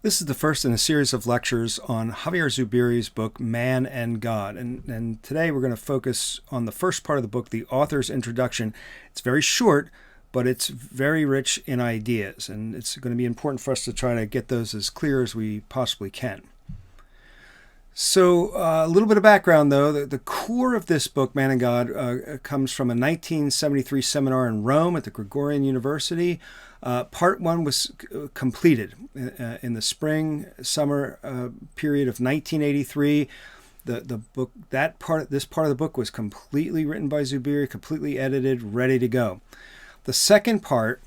This is the first in a series of lectures on Javier Zubiri's book, Man and God. And today we're going to focus on the first part of the book, the author's introduction. It's very short, but it's very rich in ideas. And it's going to be important for us to try to get those as clear as we possibly can. So a little bit of background, though. The core of this book, Man and God, comes from a 1973 seminar in Rome at the Gregorian University. Part one was completed in the spring-summer period of 1983. The book, this part of the book was completely written by Zubiri, completely edited, ready to go. The second part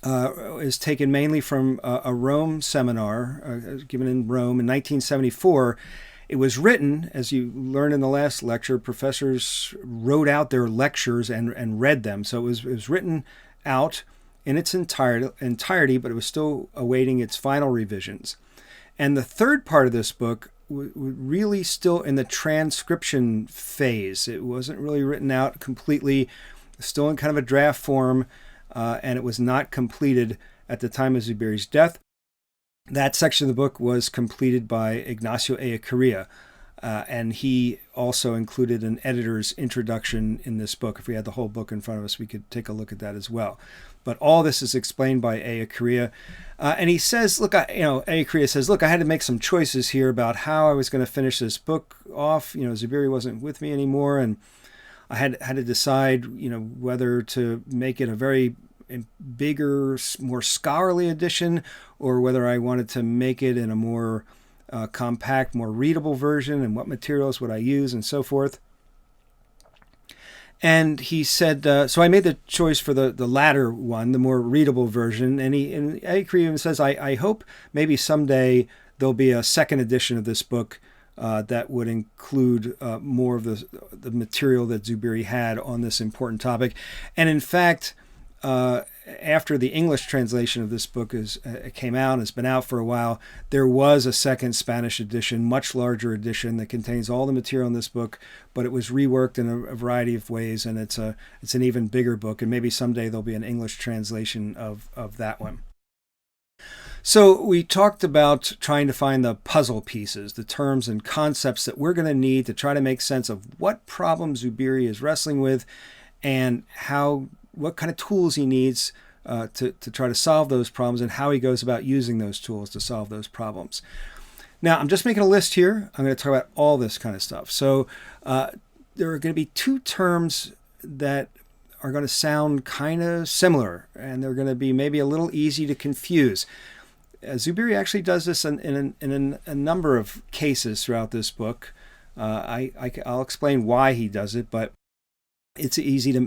is taken mainly from a Rome seminar given in Rome in 1974. It was written, as you learned in the last lecture, professors wrote out their lectures and read them. So it was written out in its entirety, but it was still awaiting its final revisions. And the third part of this book really still in the transcription phase. It wasn't really written out completely, still in kind of a draft form, and it was not completed at the time of Zubiri's death. That section of the book was completed by Ignacio Ellacuría, and he also included an editor's introduction in this book. If we had the whole book in front of us, we could take a look at that as well. But all this is explained by Ellacuría. And he says, Ellacuría says, I had to make some choices here about how I was going to finish this book off. Zubiri wasn't with me anymore, and I had to decide, whether to make it a very bigger, more scholarly edition, or whether I wanted to make it in a more compact, more readable version, and what materials would I use, and so forth. And he said, so I made the choice for the latter one, the more readable version. And Ellacuría even says, I hope maybe someday there'll be a second edition of this book that would include more of the material that Zubiri had on this important topic. And in fact, after the English translation of this book came out and has been out for a while, there was a second Spanish edition, much larger edition that contains all the material in this book, but it was reworked in a variety of ways, and it's an even bigger book, and maybe someday there'll be an English translation of that one. So we talked about trying to find the puzzle pieces, the terms and concepts that we're going to need to try to make sense of what problem Zubiri is wrestling with and what kind of tools he needs to try to solve those problems, and how he goes about using those tools to solve those problems. Now, I'm just making a list here. I'm going to talk about all this kind of stuff. So there are going to be two terms that are going to sound kind of similar, and they're going to be maybe a little easy to confuse. Zubiri actually does this in a number of cases throughout this book. I'll explain why he does it, but it's easy to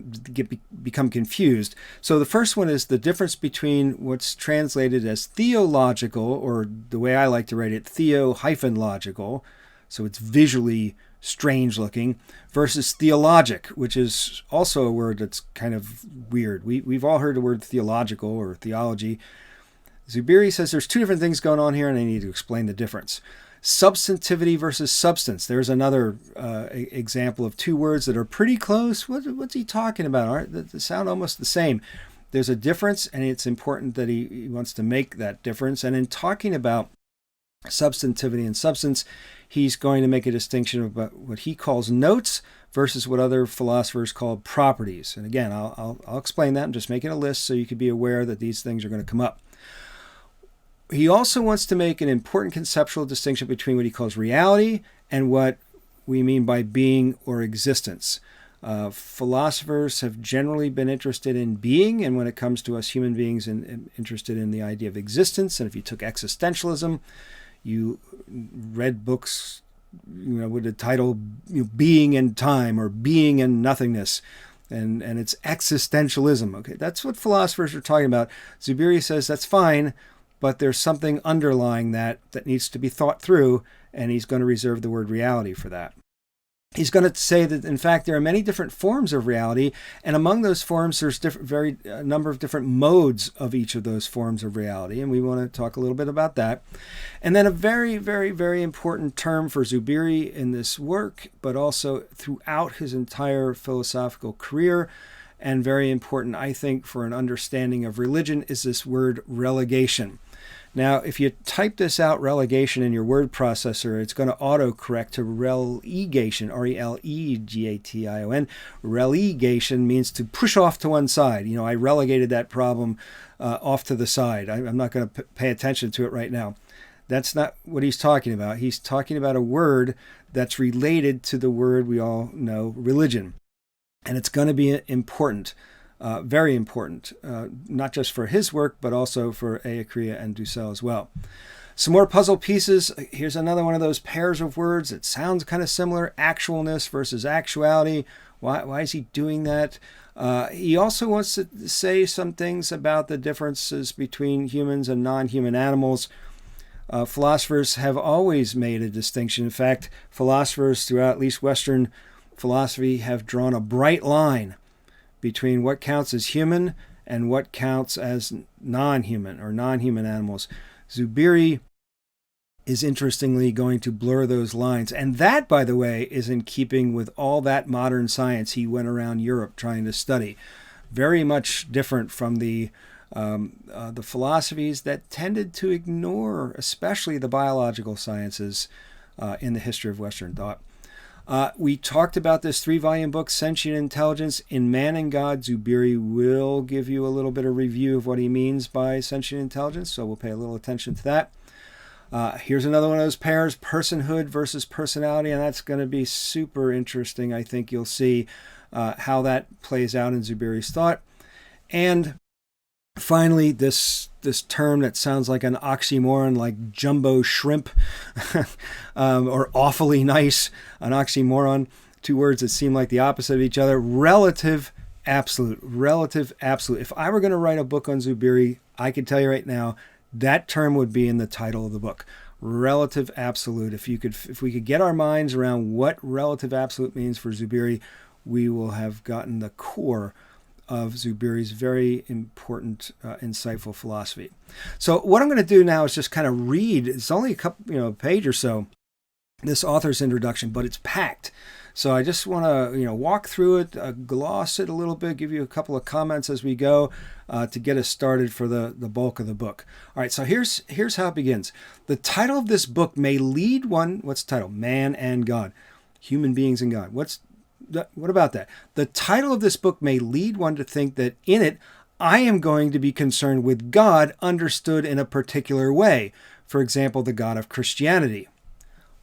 become confused. So the first one is the difference between what's translated as theological, or the way I like to write it, theo-logical, so it's visually strange looking, versus theologic, which is also a word that's kind of weird. We've all heard the word theological or theology. Zubiri says there's two different things going on here, and I need to explain the difference. Substantivity versus substance. There's another example of two words that are pretty close. What's he talking about? They sound almost the same. There's a difference, and it's important that he wants to make that difference. And in talking about substantivity and substance, he's going to make a distinction about what he calls notes versus what other philosophers call properties. And again, I'll explain that. I'm just making a list so you can be aware that these things are going to come up. He also wants to make an important conceptual distinction between what he calls reality and what we mean by being or existence. Philosophers have generally been interested in being, and when it comes to us human beings, interested in the idea of existence. And if you took existentialism, you read books, with the title "Being in Time" or "Being in Nothingness," and it's existentialism. Okay, that's what philosophers are talking about. Zubiri says that's fine, but there's something underlying that needs to be thought through, and he's going to reserve the word reality for that. He's going to say that, in fact, there are many different forms of reality, and among those forms, there's a number of different modes of each of those forms of reality, and we want to talk a little bit about that. And then a very, very, very important term for Zubiri in this work, but also throughout his entire philosophical career, and very important, I think, for an understanding of religion, is this word relegation. Now, if you type this out, relegation, in your word processor, it's going to autocorrect to relegation, R-E-L-E-G-A-T-I-O-N. Relegation means to push off to one side. I relegated that problem off to the side. I'm not going to pay attention to it right now. That's not what he's talking about. He's talking about a word that's related to the word we all know, religion. And it's going to be important. Very important, not just for his work, but also for Eacrea and Dussel as well. Some more puzzle pieces. Here's another one of those pairs of words. It sounds kind of similar. Actualness versus actuality. Why is he doing that? He also wants to say some things about the differences between humans and non-human animals. Philosophers have always made a distinction. In fact, philosophers throughout at least Western philosophy have drawn a bright line between what counts as human and what counts as non-human or non-human animals. Zubiri is interestingly going to blur those lines. And that, by the way, is in keeping with all that modern science he went around Europe trying to study. Very much different from the philosophies that tended to ignore, especially the biological sciences in the history of Western thought. We talked about this 3-volume book, Sentient Intelligence. In Man and God, Zubiri will give you a little bit of review of what he means by sentient intelligence, so we'll pay a little attention to that. Here's another one of those pairs, personhood versus personality, and that's going to be super interesting. I think you'll see how that plays out in Zubiri's thought. And finally, this term that sounds like an oxymoron, like jumbo shrimp, or awfully nice, an oxymoron, two words that seem like the opposite of each other, relative absolute. Relative absolute. If I were going to write a book on Zubiri, I could tell you right now, that term would be in the title of the book. Relative absolute. If we could get our minds around what relative absolute means for Zubiri, we will have gotten the core of Zubiri's very important, insightful philosophy. So what I'm going to do now is just kind of read. It's only a couple, page or so, this author's introduction, but it's packed. So I just want to, walk through it, gloss it a little bit, give you a couple of comments as we go to get us started for the bulk of the book. All right, so here's how it begins. The title of this book may lead one. What's the title? Man and God, human beings and God. What about that? The title of this book may lead one to think that in it, I am going to be concerned with God understood in a particular way. For example, the God of Christianity.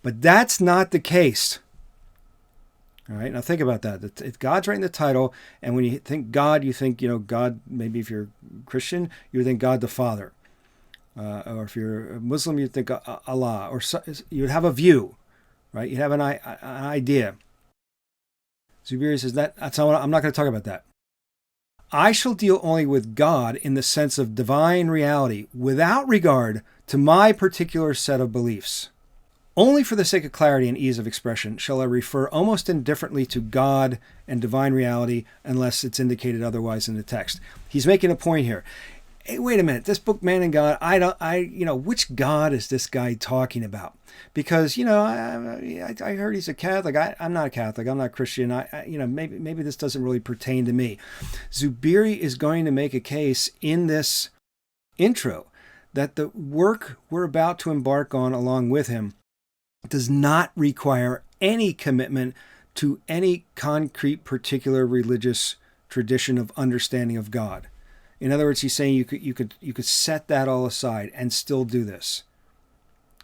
But that's not the case. All right, now think about that. If God's right in the title, and when you think God, you think, God, maybe if you're Christian, you would think God the Father. Or if you're a Muslim, you'd think Allah. Or you'd have a view, right? You'd have an idea. Zubiri says that's not, I'm not going to talk about that. I shall deal only with God in the sense of divine reality, without regard to my particular set of beliefs. Only for the sake of clarity and ease of expression shall I refer almost indifferently to God and divine reality unless it's indicated otherwise in the text. He's making a point here. Hey, wait a minute, this book, Man and God, which God is this guy talking about? Because, I heard he's a Catholic. I'm not a Catholic. I'm not Christian. Maybe this doesn't really pertain to me. Zubiri is going to make a case in this intro that the work we're about to embark on along with him does not require any commitment to any concrete particular religious tradition of understanding of God. In other words, he's saying you could set that all aside and still do this.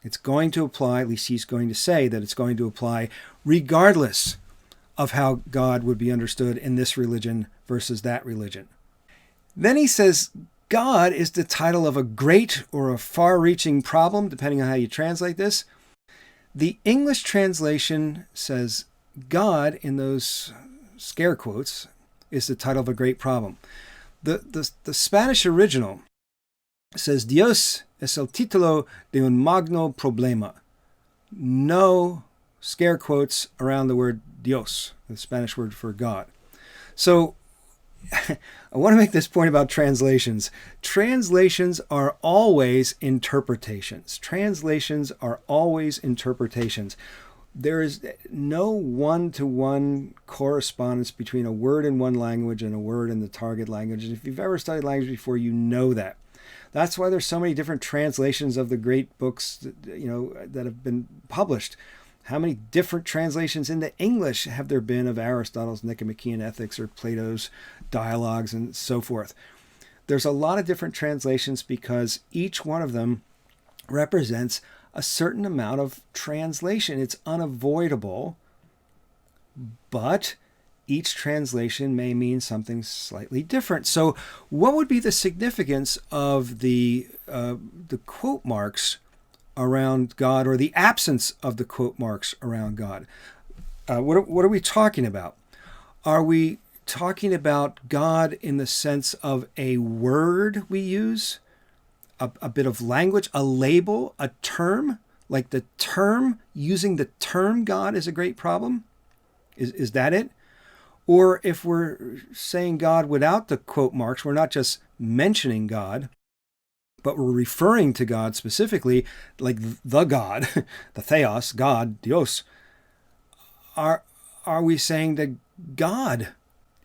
It's going to apply, at least he's going to say that it's going to apply regardless of how God would be understood in this religion versus that religion. Then he says, God is the title of a great or a far-reaching problem, depending on how you translate this. The English translation says God, in those scare quotes, is the title of a great problem. The Spanish original says Dios es el título de un magno problema. No scare quotes around the word Dios, the Spanish word for God. So I want to make this point about translations. Translations are always interpretations. Translations are always interpretations. There is no one-to-one correspondence between a word in one language and a word in the target language. And if you've ever studied language before, you know that. That's why there's so many different translations of the great books, that have been published. How many different translations into English have there been of Aristotle's Nicomachean Ethics or Plato's Dialogues and so forth? There's a lot of different translations because each one of them represents a certain amount of translation. It's unavoidable, but each translation may mean something slightly different. So what would be the significance of the quote marks around God, or the absence of the quote marks around God? What are we talking about? Are we talking about God in the sense of a word we use, a bit of language, a label, a term, like the term, using the term God is a great problem? Is that it? Or if we're saying God without the quote marks, we're not just mentioning God, but we're referring to God specifically, like the God, the theos, God, Dios. Are we saying that God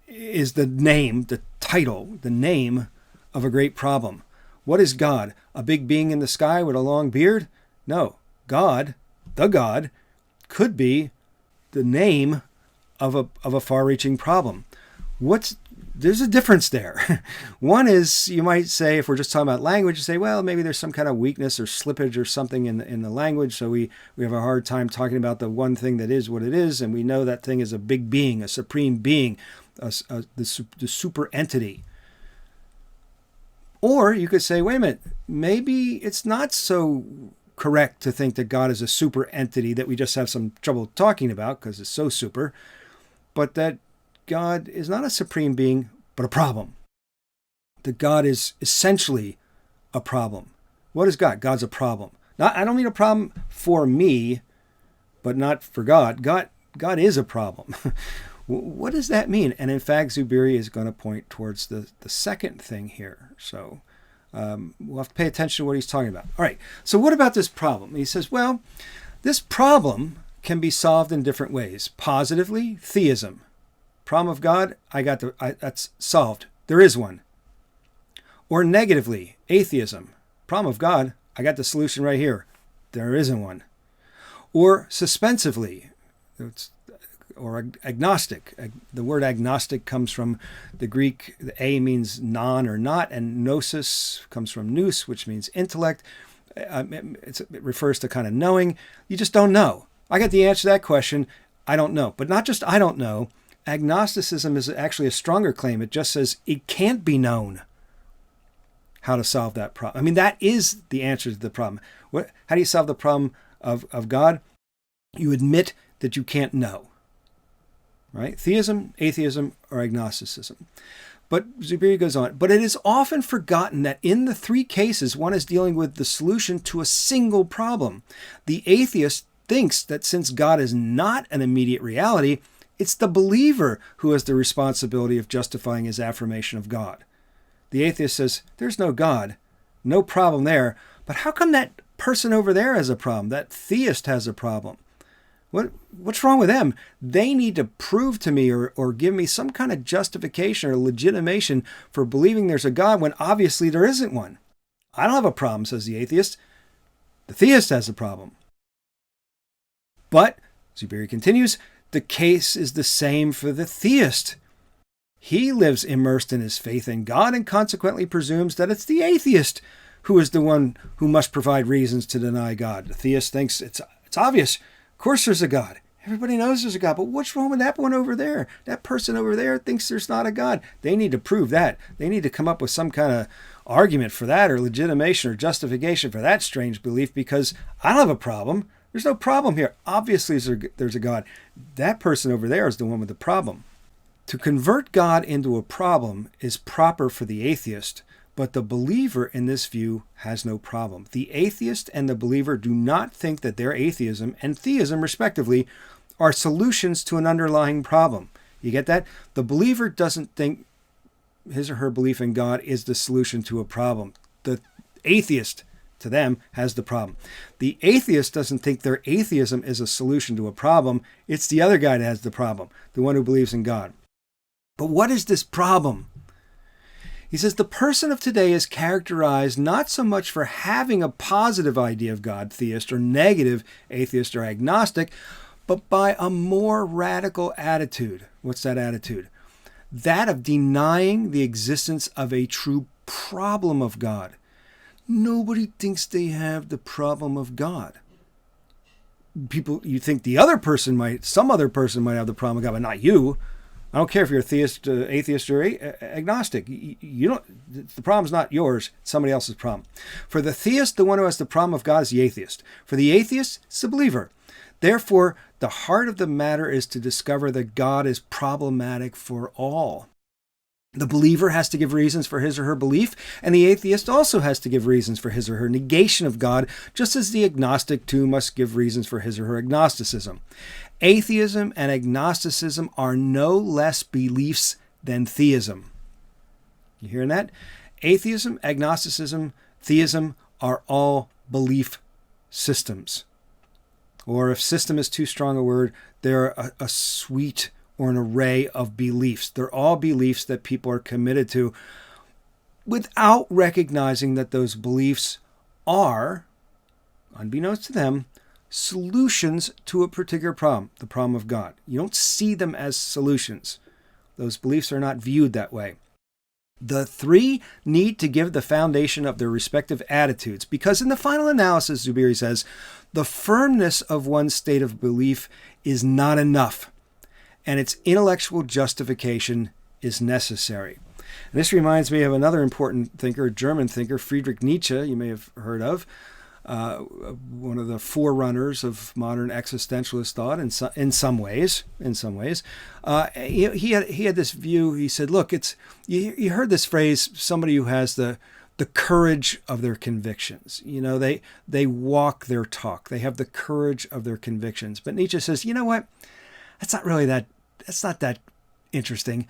is the name, the title, the name of a great problem? What is God? A big being in the sky with a long beard? No. God, the God, could be the name of a far-reaching problem. There's a difference there. One is, you might say, if we're just talking about language, you say, well, maybe there's some kind of weakness or slippage or something in the language, so we have a hard time talking about the one thing that is what it is, and we know that thing is a big being, a supreme being, the super entity. Or you could say, wait a minute, maybe it's not so correct to think that God is a super entity that we just have some trouble talking about because it's so super, but that God is not a supreme being, but a problem. That God is essentially a problem. What is God? God's a problem. I don't mean a problem for me, but not for God. God is a problem. What does that mean? And in fact, Zubiri is going to point towards the second thing here. So we'll have to pay attention to what he's talking about. All right, so what about this problem? He says, well, this problem can be solved in different ways. Positively, theism. Problem of God, that's solved. There is one. Or negatively, atheism. Problem of God, I got the solution right here. There isn't one. Or suspensively, or agnostic. The word agnostic comes from the Greek. The A means non or not, and gnosis comes from nous, which means intellect. It refers to kind of knowing. You just don't know. I got the answer to that question. I don't know. But not just I don't know. Agnosticism is actually a stronger claim. It just says it can't be known how to solve that problem. I mean, that is the answer to the problem. How do you solve the problem of God? You admit that you can't know. Right? Theism, atheism, or agnosticism. But Zubiri goes on, but it is often forgotten that in the three cases, one is dealing with the solution to a single problem. The atheist thinks that since God is not an immediate reality, it's the believer who has the responsibility of justifying his affirmation of God. The atheist says, there's no God, no problem there, but how come that person over there has a problem? That theist has a problem. What's wrong with them? They need to prove to me or give me some kind of justification or legitimation for believing there's a God when obviously there isn't one. I don't have a problem, says the atheist. The theist has a problem. But, Zubiri continues, the case is the same for the theist. He lives immersed in his faith in God and consequently presumes that it's the atheist who is the one who must provide reasons to deny God. The theist thinks it's obvious. Of course there's a God. Everybody knows there's a God. But what's wrong with that one over there? That person over there thinks there's not a God. They need to prove that. They need to come up with some kind of argument for that or legitimation or justification for that strange belief because I don't have a problem. There's no problem here. Obviously there's a God. That person over there is the one with the problem. To convert God into a problem is proper for the atheist, but the believer in this view has no problem. The atheist and the believer do not think that their atheism and theism, respectively, are solutions to an underlying problem. You get that? The believer doesn't think his or her belief in God is the solution to a problem. The atheist, to them, has the problem. The atheist doesn't think their atheism is a solution to a problem. It's the other guy that has the problem, the one who believes in God. But what is this problem? He says the person of today is characterized not so much for having a positive idea of God, theist, or negative, atheist or agnostic, but by a more radical attitude. What's that attitude? That of denying the existence of a true problem of God. Nobody thinks they have the problem of God. People, you think some other person might have the problem of God, but not you. I don't care if you're a theist, atheist, or agnostic. You don't. The problem's not yours. It's somebody else's problem. For the theist, the one who has the problem of God is the atheist. For the atheist, it's the believer. Therefore, the heart of the matter is to discover that God is problematic for all. The believer has to give reasons for his or her belief, and the atheist also has to give reasons for his or her negation of God, just as the agnostic too must give reasons for his or her agnosticism. Atheism and agnosticism are no less beliefs than theism. You hearing that? Atheism, agnosticism, theism are all belief systems. Or if system is too strong a word, they're a suite or an array of beliefs. They're all beliefs that people are committed to without recognizing that those beliefs are, unbeknownst to them, solutions to a particular problem, the problem of God. You don't see them as solutions. Those beliefs are not viewed that way. The three need to give the foundation of their respective attitudes because in the final analysis, Zubiri says, the firmness of one's state of belief is not enough, and its intellectual justification is necessary. And this reminds me of another important thinker, German thinker, Friedrich Nietzsche, you may have heard of, one of the forerunners of modern existentialist thought in some ways. He had this view. He said, look, you heard this phrase, somebody who has the courage of their convictions. You know, they walk their talk. They have the courage of their convictions. But Nietzsche says, you know what? That's not that interesting.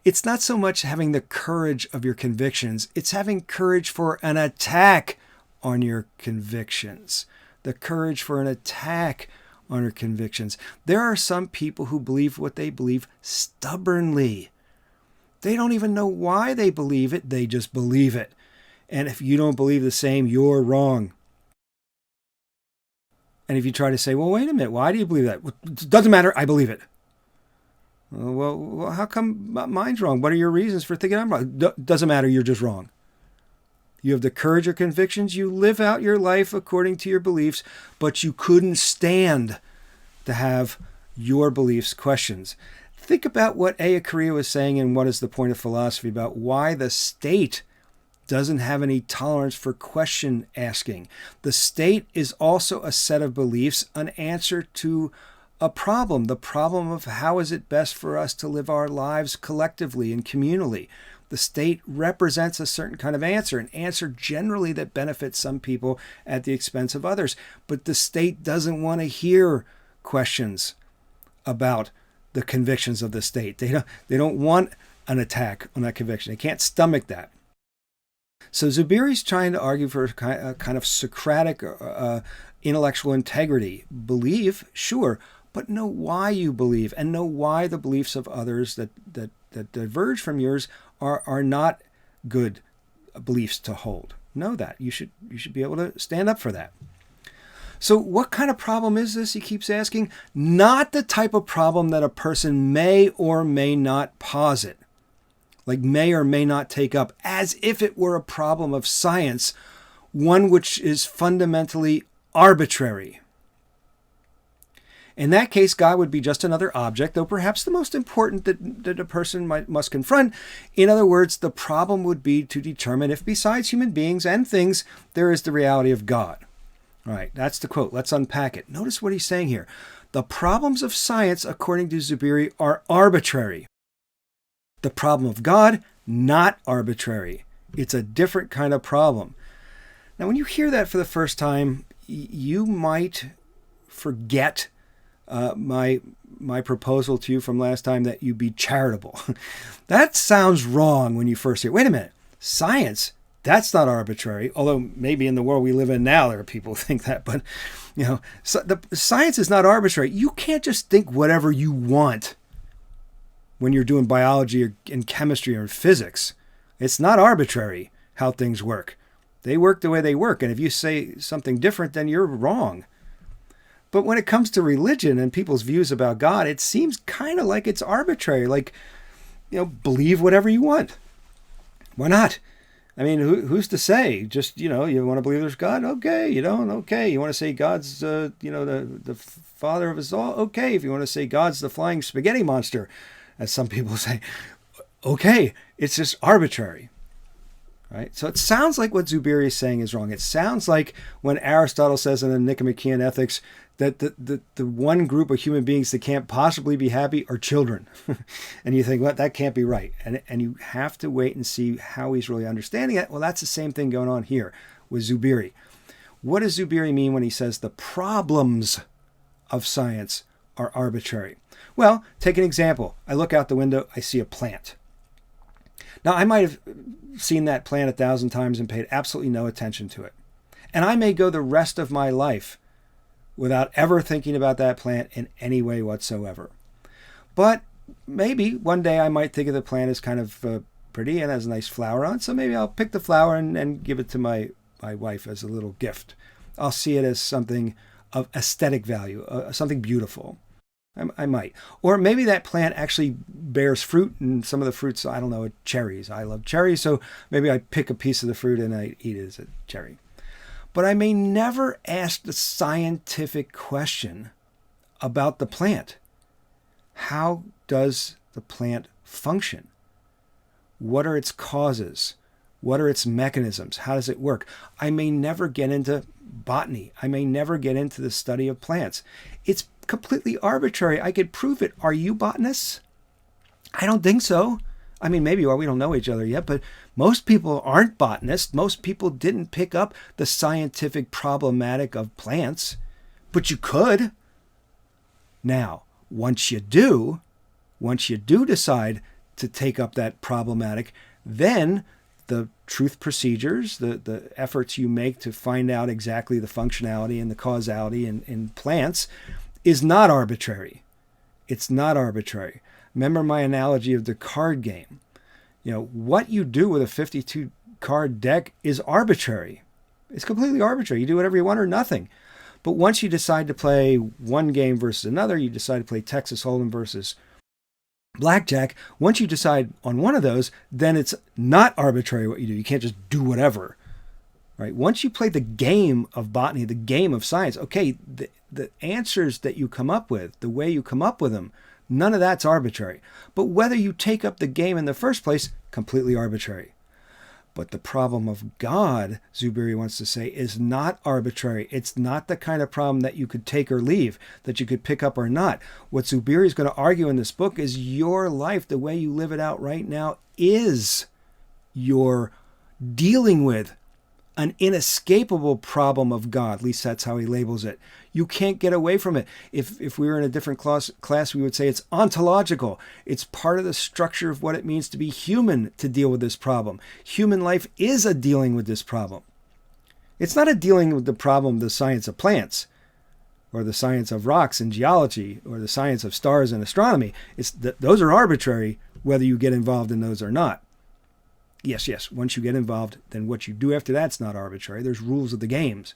It's not so much having the courage of your convictions. It's having courage for an attack on your convictions. The courage for an attack on your convictions. There are some people who believe what they believe stubbornly. They don't even know why they believe it. They just believe it. And if you don't believe the same, you're wrong. And if you try to say, well, wait a minute, why do you believe that? Well, it doesn't matter, I believe it. Well, how come mine's wrong? What are your reasons for thinking I'm wrong? Doesn't matter, you're just wrong. You have the courage of convictions. You live out your life according to your beliefs, but you couldn't stand to have your beliefs questioned. Think about what Ayakariya was saying in What is the Point of Philosophy about why the state doesn't have any tolerance for question asking. The state is also a set of beliefs, an answer to a problem, the problem of how is it best for us to live our lives collectively and communally. The state represents a certain kind of answer, an answer generally that benefits some people at the expense of others. But the state doesn't want to hear questions about the convictions of the state. They don't want an attack on that conviction. They can't stomach that. So Zubiri's trying to argue for a kind of Socratic intellectual integrity. Believe, sure, but know why you believe and know why the beliefs of others that diverge from yours are not good beliefs to hold. Know that. You should be able to stand up for that. So what kind of problem is this, he keeps asking? Not the type of problem that a person may or may not posit, like may or may not take up, as if it were a problem of science, one which is fundamentally arbitrary. In that case, God would be just another object, though perhaps the most important that a person must confront. In other words, the problem would be to determine if besides human beings and things, there is the reality of God. All right, that's the quote. Let's unpack it. Notice what he's saying here. The problems of science, according to Zubiri, are arbitrary. The problem of God, not arbitrary. It's a different kind of problem. Now, when you hear that for the first time, you might forget my proposal to you from last time that you be charitable. That sounds wrong when you first hear, wait a minute, science, that's not arbitrary. Although maybe in the world we live in now, there are people who think that, but the science is not arbitrary. You can't just think whatever you want when you're doing biology or in chemistry or physics. It's not arbitrary how things work. They work the way they work. And if you say something different, then you're wrong. But when it comes to religion and people's views about God, it seems kind of like it's arbitrary. Like, believe whatever you want. Why not? I mean, who's to say? Just, you want to believe there's God? Okay. You don't? Okay. You want to say God's, the father of us all? Okay. If you want to say God's the flying spaghetti monster, as some people say, okay. It's just arbitrary. Right? So it sounds like what Zubiri is saying is wrong. It sounds like when Aristotle says in the Nicomachean Ethics that the one group of human beings that can't possibly be happy are children. And you think, well, that can't be right. And you have to wait and see how he's really understanding it. Well, that's the same thing going on here with Zubiri. What does Zubiri mean when he says the problems of science are arbitrary? Well, take an example. I look out the window, I see a plant. Now, I might have seen that plant 1,000 times and paid absolutely no attention to it. And I may go the rest of my life without ever thinking about that plant in any way whatsoever. But maybe one day I might think of the plant as kind of pretty and has a nice flower on, so maybe I'll pick the flower and give it to my wife as a little gift. I'll see it as something of aesthetic value, something beautiful. I might. Or maybe that plant actually bears fruit, and some of the fruits, I don't know, are cherries. I love cherries, so maybe I pick a piece of the fruit and I eat it as a cherry. But I may never ask the scientific question about the plant. How does the plant function? What are its causes? What are its mechanisms? How does it work? I may never get into botany. I may never get into the study of plants. It's completely arbitrary. I could prove it. Are you botanists? I don't think so. I mean, maybe you are. We don't know each other yet, but most people aren't botanists. Most people didn't pick up the scientific problematic of plants, but you could. Now, once you do decide to take up that problematic, then the truth procedures, the efforts you make to find out exactly the functionality and the causality in plants is not arbitrary. It's not arbitrary. Remember my analogy of the card game. What you do with a 52 card deck is arbitrary. It's completely arbitrary. You do whatever you want or nothing. But once you decide to play one game versus another, you decide to play Texas Hold'em versus blackjack. Once you decide on one of those, then it's not arbitrary what you do. You can't just do whatever. Right? Once you play the game of botany, the game of science, okay, the answers that you come up with, the way you come up with them, none of that's arbitrary. But whether you take up the game in the first place, completely arbitrary. But the problem of God, Zubiri wants to say, is not arbitrary. It's not the kind of problem that you could take or leave, that you could pick up or not. What Zubiri is going to argue in this book is your life, the way you live it out right now, is your dealing with an inescapable problem of God. At least that's how he labels it. You can't get away from it. If we were in a different class, we would say it's ontological. It's part of the structure of what it means to be human to deal with this problem. Human life is a dealing with this problem. It's not a dealing with the problem of the science of plants or the science of rocks and geology or the science of stars and astronomy. Those are arbitrary whether you get involved in those or not. Yes, once you get involved, then what you do after that's not arbitrary. There's rules of the games.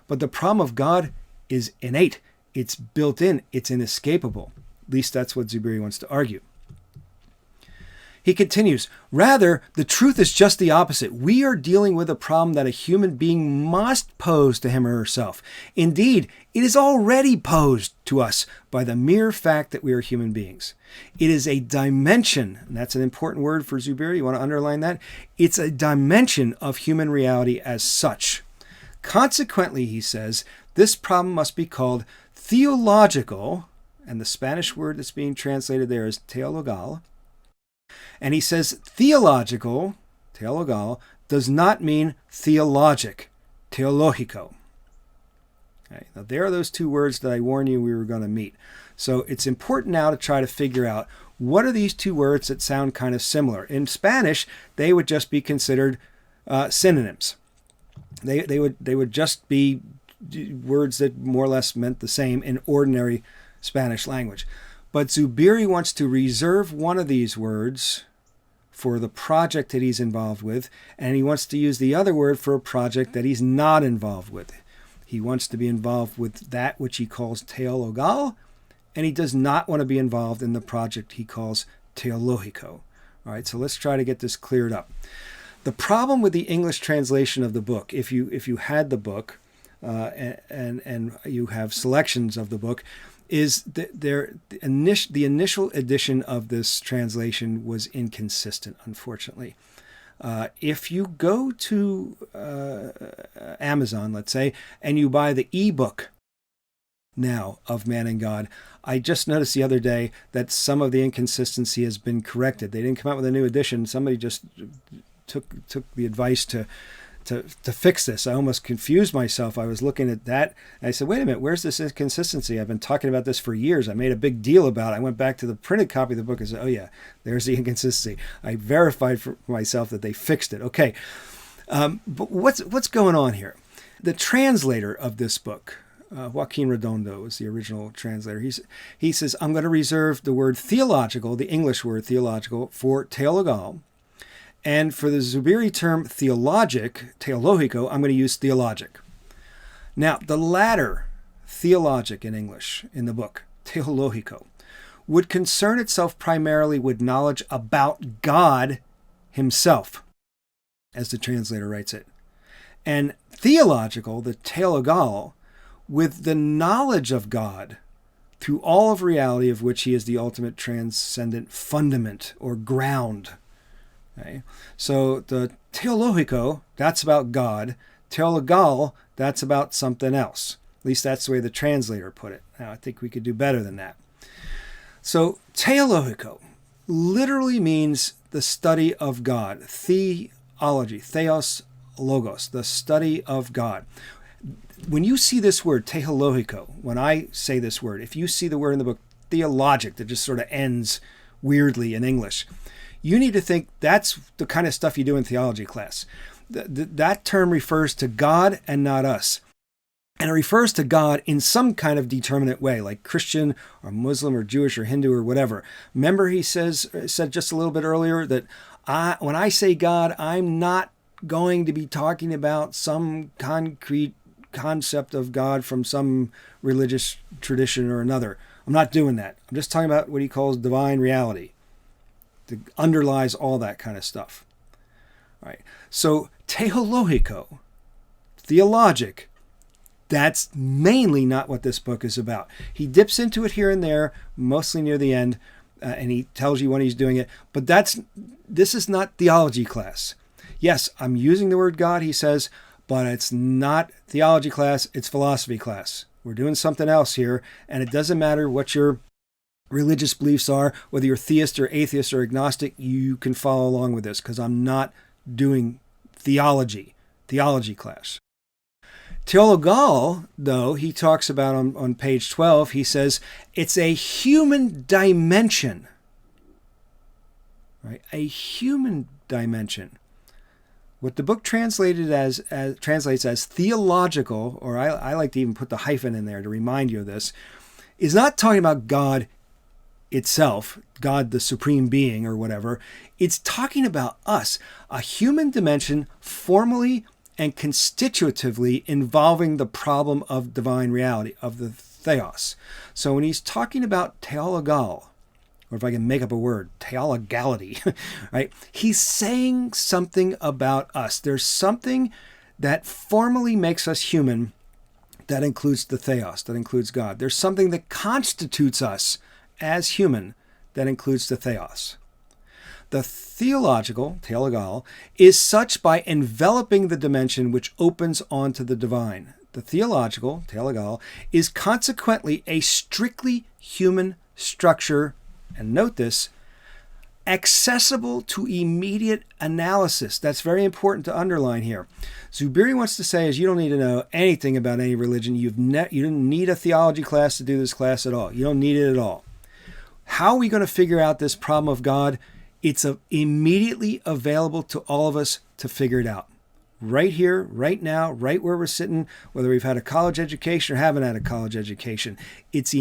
But the problem of God is innate. It's built in. It's inescapable. At least that's what Zubiri wants to argue. He continues, rather, the truth is just the opposite. We are dealing with a problem that a human being must pose to him or herself. Indeed, it is already posed to us by the mere fact that we are human beings. It is a dimension, and that's an important word for Zubiri. You want to underline that? It's a dimension of human reality as such. Consequently, he says, this problem must be called theological, and the Spanish word that's being translated there is teologal. And he says theological, teologal, does not mean theologic, teológico. Okay, now there are those two words that I warned you we were going to meet. So it's important now to try to figure out what are these two words that sound kind of similar. In Spanish, they would just be considered synonyms. They would just be words that more or less meant the same in ordinary Spanish language. But Zubiri wants to reserve one of these words for the project that he's involved with, and he wants to use the other word for a project that he's not involved with. He wants to be involved with that which he calls Teologal, and he does not want to be involved in the project he calls Teológico. All right, so let's try to get this cleared up. The problem with the English translation of the book, if you had the book and you have selections of the book, is that the initial edition of this translation was inconsistent, unfortunately. If you go to Amazon, let's say, and you buy the ebook now of Man and God, I just noticed the other day that some of the inconsistency has been corrected. They didn't come out with a new edition. Somebody just took the advice to fix this. I almost confused myself. I was looking at that and I said, wait a minute, where's this inconsistency? I've been talking about this for years. I made a big deal about it. I went back to the printed copy of the book and said, oh yeah, there's the inconsistency. I verified for myself that they fixed it. Okay. But what's going on here? The translator of this book, Joaquin Redondo was the original translator. He says, I'm going to reserve the word theological, the English word theological, for Teologal. And for the Zubiri term Teológico, I'm going to use theologic. Now, the latter, theologic in English, in the book, Teológico, would concern itself primarily with knowledge about God himself, as the translator writes it. And theological, the Teologal, with the knowledge of God through all of reality, of which he is the ultimate transcendent fundament or ground. Okay. So the Teológico, that's about God. Teologal, that's about something else. At least that's the way the translator put it. Now, I think we could do better than that. So Teológico literally means the study of God. Theology, theos, logos, the study of God. When you see this word, Teológico, when I say this word, if you see the word in the book, theologic, that just sort of ends weirdly in English, you need to think that's the kind of stuff you do in theology class. That term refers to God and not us. And it refers to God in some kind of determinate way, like Christian or Muslim or Jewish or Hindu or whatever. Remember he said just a little bit earlier that when I say God, I'm not going to be talking about some concrete concept of God from some religious tradition or another. I'm not doing that. I'm just talking about what he calls divine reality. That underlies all that kind of stuff. All right. So Teológico, theologic, that's mainly not what this book is about. He dips into it here and there, mostly near the end, and he tells you when he's doing it. But this is not theology class. Yes, I'm using the word God, he says, but it's not theology class, it's philosophy class. We're doing something else here, and it doesn't matter what your religious beliefs are, whether you're theist or atheist or agnostic, you can follow along with this because I'm not doing theology class. Teologal, though, he talks about on page 12, he says it's a human dimension, right? A human dimension. What the book translates as theological, or I like to even put the hyphen in there to remind you of this, is not talking about God itself, God the supreme being or whatever. It's talking about us, a human dimension formally and constitutively involving the problem of divine reality, of the theos. So when he's talking about Teologal, or if I can make up a word, Teologality, right? He's saying something about us. There's something that formally makes us human that includes the theos, that includes God. There's something that constitutes us as human that includes the theos. The theological, Teologal, is such by enveloping the dimension which opens onto the divine. The theological, Teologal, is consequently a strictly human structure, and note this, accessible to immediate analysis. That's very important to underline here. Zubiri wants to say is you don't need to know anything about any religion. You don't need a theology class to do this class at all. You don't need it at all. How are we going to figure out this problem of God? It's immediately available to all of us to figure it out. Right here, right now, right where we're sitting, whether we've had a college education or haven't had a college education. It's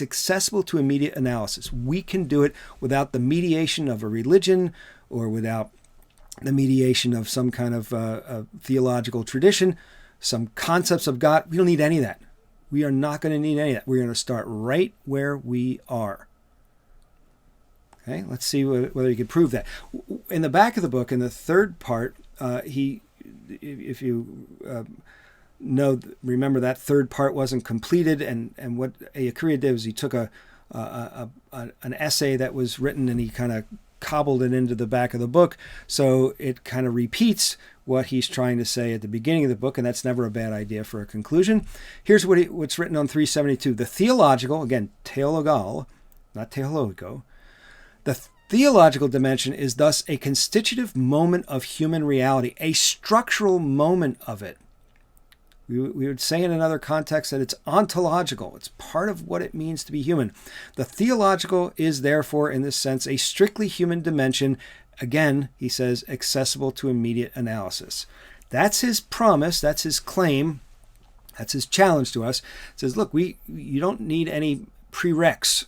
accessible to immediate analysis. We can do it without the mediation of a religion or without the mediation of some kind of theological tradition, some concepts of God. We don't need any of that. We are not going to need any of that. We're going to start right where we are. Okay, let's see whether you can prove that. In the back of the book, in the third part, if you remember that third part wasn't completed, and what Ayakriya did was he took an essay that was written and he kind of cobbled it into the back of the book, so it kind of repeats what he's trying to say at the beginning of the book, and that's never a bad idea for a conclusion. Here's what's written on 372. The theological, again, Teologal, not Teológico, the theological dimension is thus a constitutive moment of human reality, a structural moment of it. We would say in another context that it's ontological. It's part of what it means to be human. The theological is therefore, in this sense, a strictly human dimension. Again, he says, accessible to immediate analysis. That's his promise. That's his claim. That's his challenge to us. It says, look, you don't need any prereqs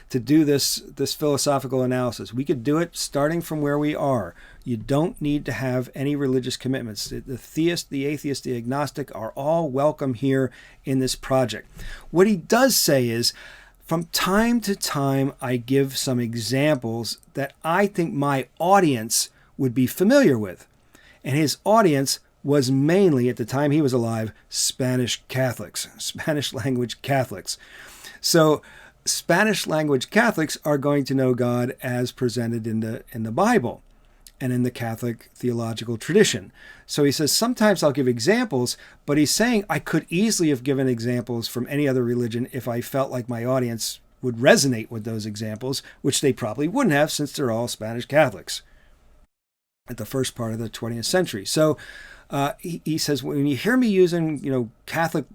to do this philosophical analysis. We could do it starting from where we are. You don't need to have any religious commitments. The theist, the atheist, the agnostic are all welcome here in this project. What he does say is, from time to time, I give some examples that I think my audience would be familiar with. And his audience was mainly, at the time he was alive, Spanish Catholics, Spanish language Catholics. So Spanish language Catholics are going to know God as presented in the Bible and in the Catholic theological tradition. So he says, sometimes I'll give examples, but he's saying I could easily have given examples from any other religion if I felt like my audience would resonate with those examples, which they probably wouldn't have since they're all Spanish Catholics at the first part of the 20th century. So he says, when you hear me using, Catholic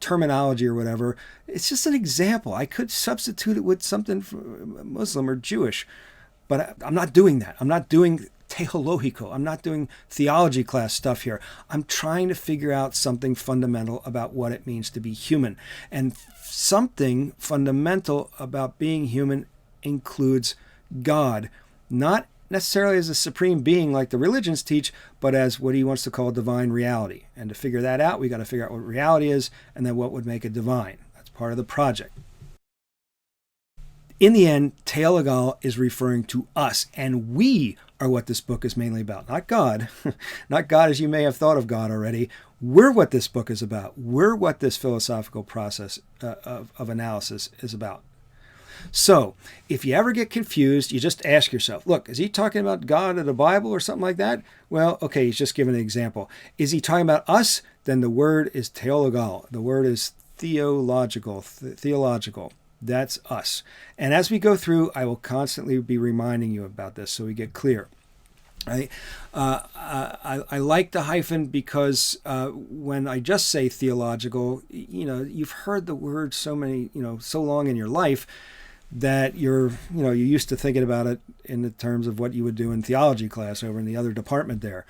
terminology or whatever, it's just an example. I could substitute it with something Muslim or Jewish, but I'm not doing that. I'm not doing Teológico. I'm not doing theology class stuff here. I'm trying to figure out something fundamental about what it means to be human. And something fundamental about being human includes God, not necessarily as a supreme being like the religions teach, but as what he wants to call divine reality. And to figure that out, we got to figure out what reality is and then what would make it divine. That's part of the project. In the end, Teologal is referring to us, and we are what this book is mainly about. Not God. Not God as you may have thought of God already. We're what this book is about. We're what this philosophical process of analysis is about. So, if you ever get confused, you just ask yourself, look, is he talking about God or the Bible or something like that? Well, okay, he's just giving an example. Is he talking about us? Then the word is Teologal. The word is theological. That's us. And as we go through, I will constantly be reminding you about this so we get clear. I like the hyphen because when I just say theological, you've heard the word so long in your life that you're used to thinking about it in the terms of what you would do in theology class over in the other department there.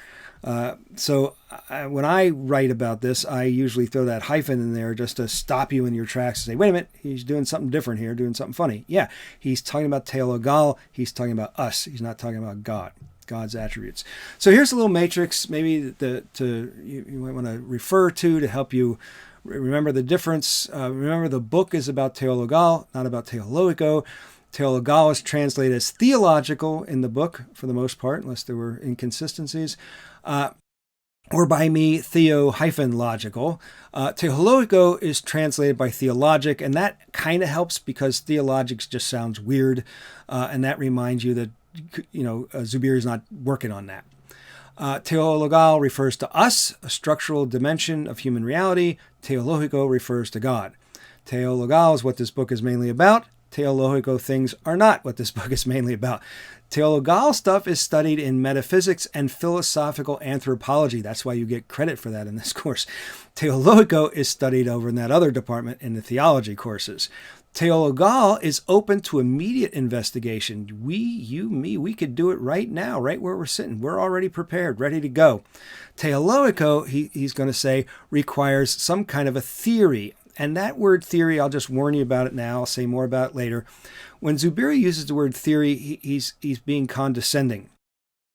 So when I write about this, I usually throw that hyphen in there just to stop you in your tracks and say, wait a minute, he's doing something different here, doing something funny. Yeah, he's talking about Teologal, he's talking about us, he's not talking about God, God's attributes. So here's a little matrix maybe you might want to refer to help you remember the difference. Remember, the book is about Teologal, not about Teológico. Teologal is translated as theological in the book for the most part, unless there were inconsistencies. Or by me, theo-logical. Teológico is translated by theologic, and that kind of helps because theologic just sounds weird, and that reminds you that Zubiri is not working on that. Teologal refers to us, a structural dimension of human reality. Teológico refers to God. Teologal is what this book is mainly about. Teológico things are not what this book is mainly about. Teologal stuff is studied in metaphysics and philosophical anthropology. That's why you get credit for that in this course. Teológico is studied over in that other department in the theology courses. Teologal is open to immediate investigation. We, you, me, we could do it right now, right where we're sitting. We're already prepared, ready to go. Teológico, he's going to say, requires some kind of a theory. And that word theory, I'll just warn you about it now. I'll say more about it later. When Zubiri uses the word theory, he's being condescending.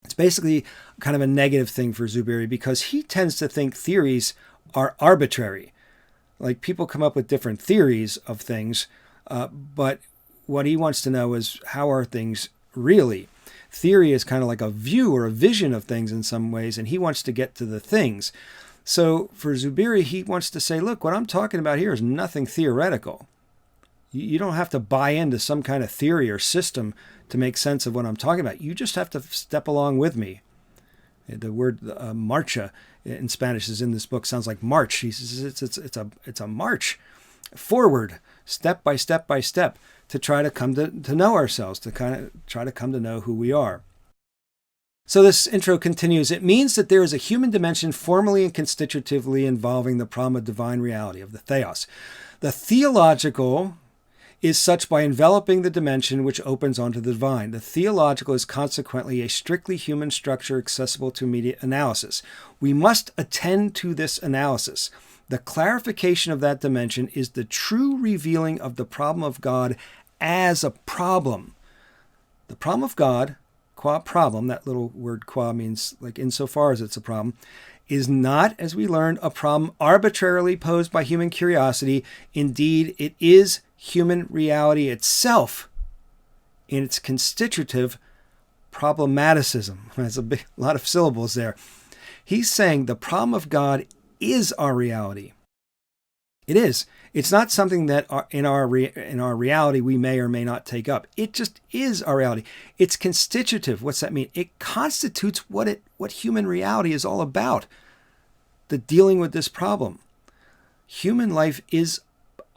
It's basically kind of a negative thing for Zubiri because he tends to think theories are arbitrary. Like people come up with different theories of things, but what he wants to know is how are things really? Theory is kind of like a view or a vision of things in some ways, and he wants to get to the things. So for Zubiri, he wants to say, look, what I'm talking about here is nothing theoretical. You don't have to buy into some kind of theory or system to make sense of what I'm talking about. You just have to step along with me. The word marcha in Spanish is in this book. Sounds like march. He says it's a march forward, step by step by step, to try to come to know ourselves, to kind of try to come to know who we are. So this intro continues. It means that there is a human dimension formally and constitutively involving the problem of divine reality, of the theos. The theological is such by enveloping the dimension which opens onto the divine. The theological is consequently a strictly human structure accessible to immediate analysis. We must attend to this analysis. The clarification of that dimension is the true revealing of the problem of God as a problem. The problem of God, qua problem, that little word qua means like insofar as it's a problem, is not, as we learned, a problem arbitrarily posed by human curiosity. Indeed, it is human reality itself in its constitutive problematicism. There's a lot of syllables there. He's saying the problem of God is our reality. It is. It's not something that in our reality we may or may not take up. It just is our reality. It's constitutive. What's that mean? It constitutes what human reality is all about. The dealing with this problem. Human life is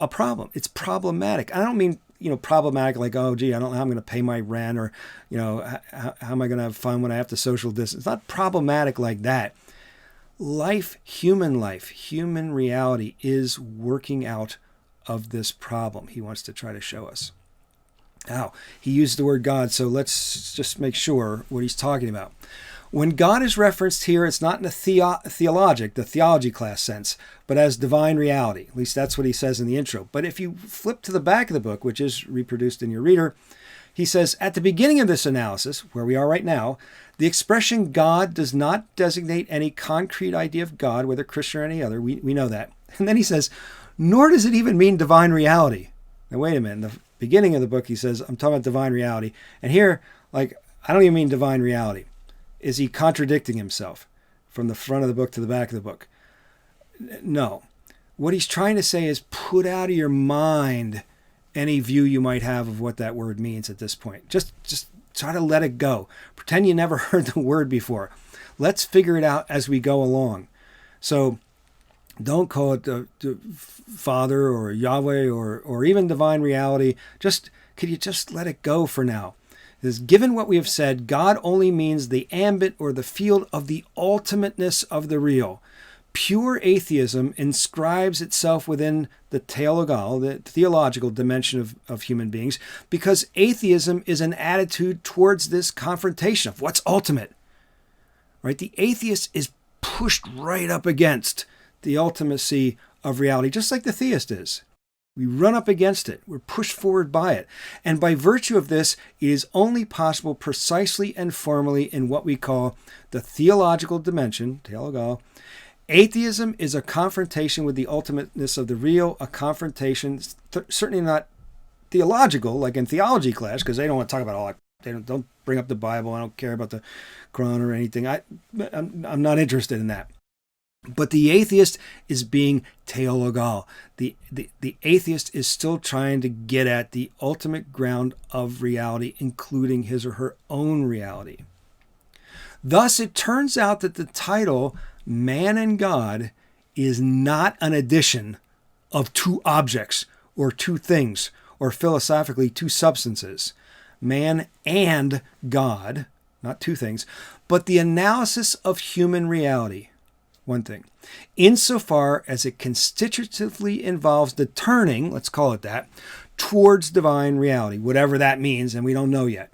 a problem. It's problematic. I don't mean, problematic like, oh, gee, I don't know how I'm going to pay my rent, or, how am I going to have fun when I have to social distance. It's not problematic like that. Life, human reality is working out of this problem. He wants to try to show us. Now, he used the word God, so let's just make sure what he's talking about. When God is referenced here, it's not in the theology class sense, but as divine reality. At least that's what he says in the intro. But if you flip to the back of the book, which is reproduced in your reader, he says, at the beginning of this analysis, where we are right now, the expression God does not designate any concrete idea of God, whether Christian or any other. We know that. And then he says, nor does it even mean divine reality. Now, wait a minute. In the beginning of the book, he says, I'm talking about divine reality. And here, I don't even mean divine reality. Is he contradicting himself from the front of the book to the back of the book? No. What he's trying to say is put out of your mind any view you might have of what that word means at this point. Just try to let it go. Pretend you never heard the word before. Let's figure it out as we go along. So don't call it the Father or Yahweh or even divine reality. Could you just let it go for now? Because given what we have said, God only means the ambit or the field of the ultimateness of the real. Pure atheism inscribes itself within the Teologal, the theological dimension of human beings, because atheism is an attitude towards this confrontation of what's ultimate. Right? The atheist is pushed right up against the ultimacy of reality, just like the theist is. We run up against it. We're pushed forward by it. And by virtue of this, it is only possible precisely and formally in what we call the theological dimension, Teologal. Atheism is a confrontation with the ultimateness of the real, a confrontation, certainly not theological, like in theology class, because they don't want to talk about all that. They don't bring up the Bible. I don't care about the Quran or anything. I'm not interested in that. But the atheist is being teologal. The atheist is still trying to get at the ultimate ground of reality, including his or her own reality. Thus, it turns out that the title, Man and God, is not an addition of two objects or two things, or philosophically two substances. Man and God, not two things, but the analysis of human reality. One thing, insofar as it constitutively involves the turning, let's call it that, towards divine reality, whatever that means, and we don't know yet.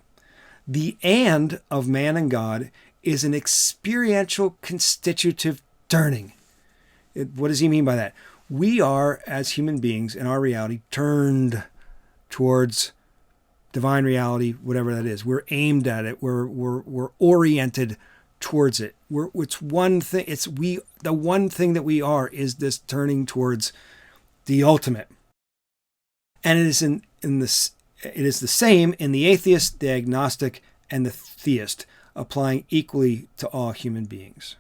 The and of man and God is an experiential constitutive turning. What does he mean by that? We are, as human beings in our reality, turned towards divine reality, whatever that is. We're aimed at it. We're oriented towards it. It's one thing. The one thing that we are is this turning towards the ultimate. And it is it is the same in the atheist, the agnostic, and the theist, applying equally to all human beings.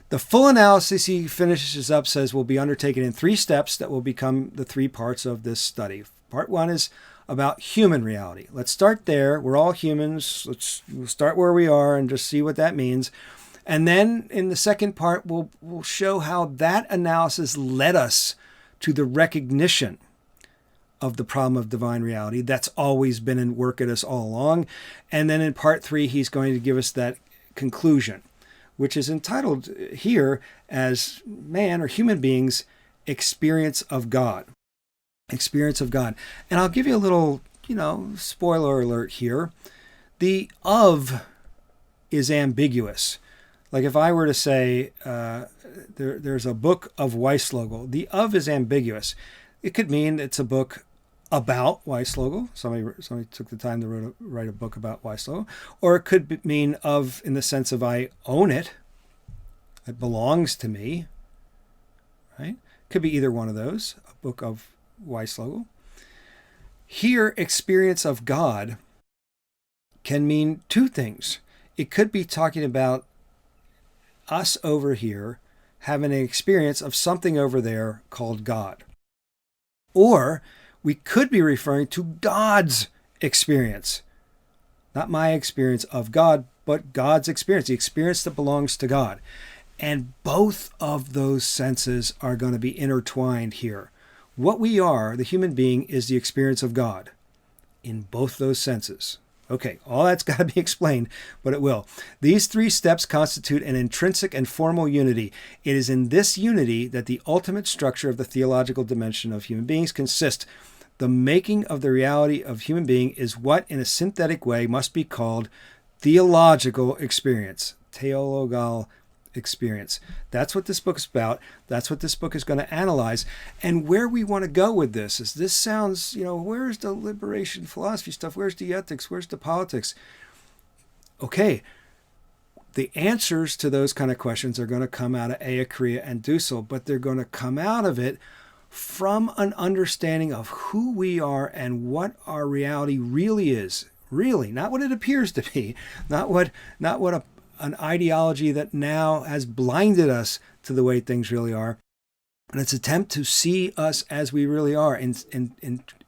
The full analysis, he finishes up, says, will be undertaken in 3 steps that will become the 3 parts of this study. Part 1 is about human reality. Let's start there. We're all humans. We'll start where we are and just see what that means. And then in the second part, we'll show how that analysis led us to the recognition of the problem of divine reality. That's always been in work at us all along. And then in part 3, he's going to give us that conclusion, which is entitled here as man or human beings' experience of God. Experience of God. And I'll give you a little, spoiler alert here. The of is ambiguous. Like if I were to say there's a book of Weislogel, the of is ambiguous. It could mean it's a book about Weislogel. Somebody took the time to write a book about Weislogel. Or it could mean of in the sense of I own it. It belongs to me. Right? Could be either one of those. A book of Weislogel. Here, experience of God can mean 2 things. It could be talking about us over here having an experience of something over there called God. Or we could be referring to God's experience. Not my experience of God, but God's experience, the experience that belongs to God. And both of those senses are going to be intertwined here. What we are, the human being, is the experience of God in both those senses. Okay, all that's got to be explained, but it will. These 3 steps constitute an intrinsic and formal unity. It is in this unity that the ultimate structure of the theological dimension of human beings consists. The making of the reality of human being is what, in a synthetic way, must be called theological experience. Teologal experience. That's what this book is about. That's what this book is going to analyze. And where we want to go with this is this sounds, where's the liberation philosophy stuff? Where's the ethics? Where's the politics? Okay. The answers to those kind of questions are going to come out of Ea, Kriya, and Dussel, but they're going to come out of it from an understanding of who we are and what our reality really is. Really, not what it appears to be, not what an ideology that now has blinded us to the way things really are. And its attempt to see us as we really are and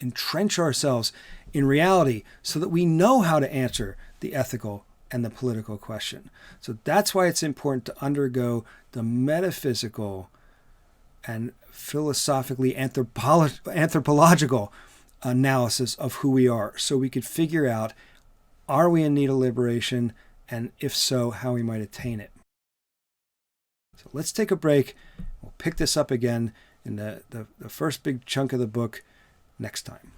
entrench ourselves in reality so that we know how to answer the ethical and the political question. So that's why it's important to undergo the metaphysical and philosophically anthropological analysis of who we are so we could figure out, are we in need of liberation? And if so, how we might attain it. So let's take a break. We'll pick this up again in the first big chunk of the book next time.